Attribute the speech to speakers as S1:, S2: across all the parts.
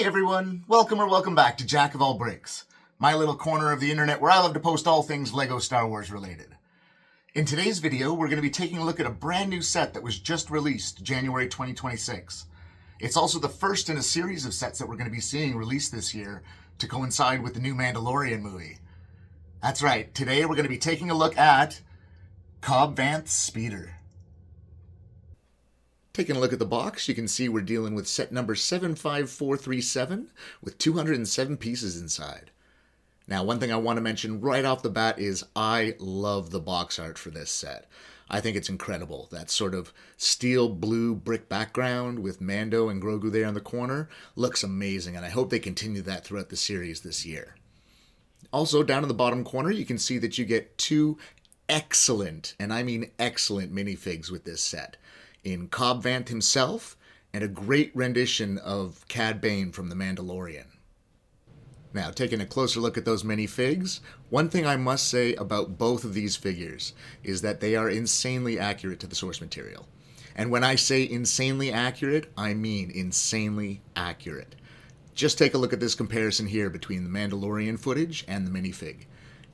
S1: everyone, welcome or welcome back to Jack of All Bricks, my little corner of the internet where I love to post all things LEGO Star Wars related. In today's video, we're going to be taking a look at a brand new set that was just released January 2026. It's also the first in a series of sets that we're going to be seeing released this year to coincide with the new Mandalorian movie. That's right, today we're going to be taking a look at Cobb Vanth Speeder. Taking a look at the box, you can see we're dealing with set number 75437 with 207 pieces inside. Now, one thing I want to mention right off the bat is I love the box art for this set. I think it's incredible. That sort of steel blue brick background with Mando and Grogu there in the corner looks amazing, and I hope they continue that throughout the series this year. Also, down in the bottom corner, you can see that you get two excellent, and I mean excellent, minifigs with this set. In Cobb Vanth himself, and a great rendition of Cad Bane from The Mandalorian. Now, taking a closer look at those minifigs, one thing I must say about both of these figures is that they are insanely accurate to the source material. And when I say insanely accurate, I mean insanely accurate. Just take a look at this comparison here between the Mandalorian footage and the minifig.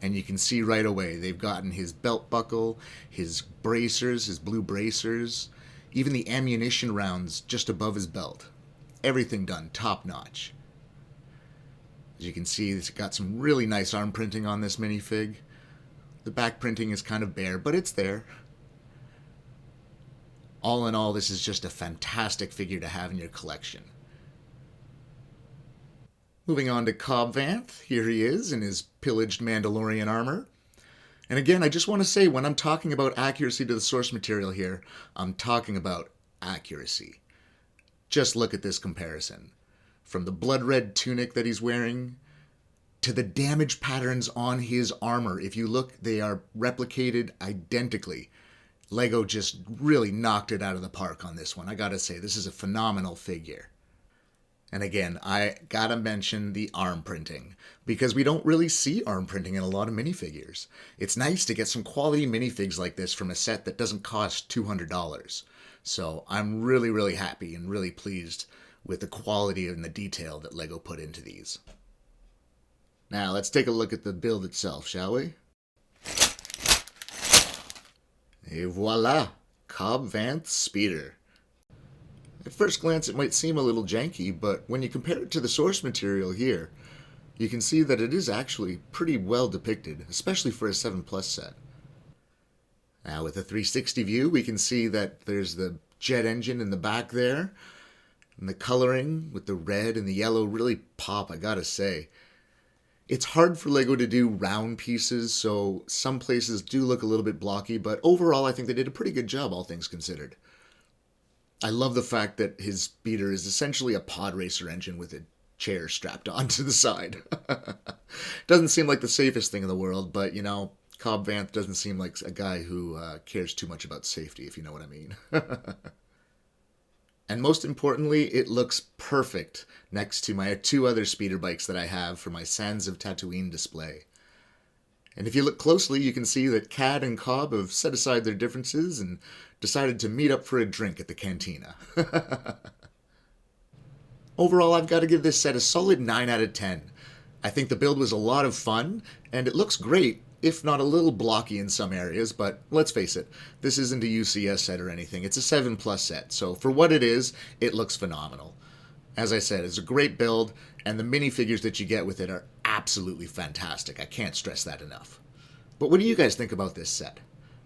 S1: And you can see right away, they've gotten his belt buckle, his bracers, his blue bracers, even the ammunition rounds just above his belt. Everything done top notch. As you can see, it's got some really nice arm printing on this minifig. The back printing is kind of bare, but it's there. All in all, this is just a fantastic figure to have in your collection. Moving on to Cobb Vanth, here he is in his pillaged Mandalorian armor. And again, I just want to say, when I'm talking about accuracy to the source material here, I'm talking about accuracy. Just look at this comparison. From the blood red tunic that he's wearing, to the damage patterns on his armor. If you look, they are replicated identically. LEGO just really knocked it out of the park on this one. I gotta say, this is a phenomenal figure. And again, I gotta mention the arm printing, because we don't really see arm printing in a lot of minifigures. It's nice to get some quality minifigs like this from a set that doesn't cost $200. So I'm really, really happy and really pleased with the quality and the detail that LEGO put into these. Now, let's take a look at the build itself, shall we? Et voila! Cobb Vanth Speeder. At first glance, it might seem a little janky, but when you compare it to the source material here, you can see that it is actually pretty well depicted, especially for a 7+ set. Now, with a 360 view, we can see that there's the jet engine in the back there, and the coloring with the red and the yellow really pop, I gotta say. It's hard for LEGO to do round pieces, so some places do look a little bit blocky, but overall I think they did a pretty good job, all things considered. I love the fact that his speeder is essentially a pod racer engine with a chair strapped onto the side. Doesn't seem like the safest thing in the world, but you know, Cobb Vanth doesn't seem like a guy who cares too much about safety, if you know what I mean. And most importantly, it looks perfect next to my two other speeder bikes that I have for my Sands of Tatooine display. And if you look closely, you can see that Cad and Cobb have set aside their differences and decided to meet up for a drink at the cantina. Overall, I've got to give this set a solid 9 out of 10. I think the build was a lot of fun, and it looks great, if not a little blocky in some areas, but let's face it, this isn't a UCS set or anything. It's a 7+ set, so for what it is, it looks phenomenal. As I said, it's a great build, and the minifigures that you get with it are absolutely fantastic. I can't stress that enough. But what do you guys think about this set?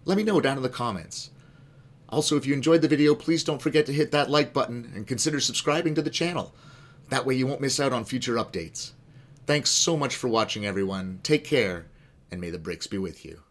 S1: Let me know down in the comments. Also, if you enjoyed the video, please don't forget to hit that like button and consider subscribing to the channel. That way you won't miss out on future updates. Thanks so much for watching, everyone. Take care, and may the bricks be with you.